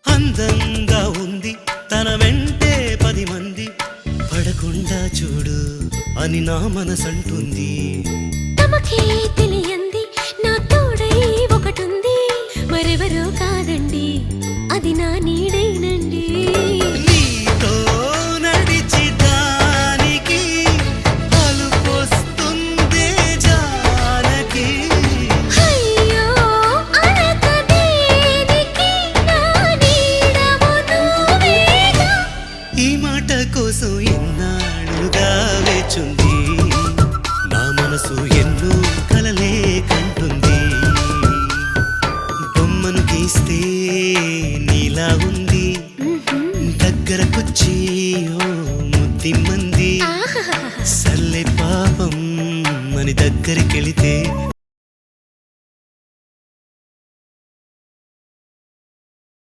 అందంగా ఉంది తన వెంటే 10 మంది పడకుండా చూడు అని నా మనసంటుంది. తమకే తెలియంది నా తోడై ఒకటుంది, మరెవరో కాదండి అది నా నీడైనండి. నీతో నడిచి దానికి అలుపొస్తుందే జానకి. అయ్యో అనక దేనికి నా నీడవు నువ్వేగా. ఈ మాట కోసం ఎన్నాళ్ళుగా వేచుంది నా మనసు, ఎన్నో కలలే కంటుంది. బొమ్మను గీస్తే నీలా ఉంది, దగ్గరకొచ్చి ఓ ముద్దిమ్మంది. ఆహాహాహా. సల్లే పాపం అని దగ్గరికెళితే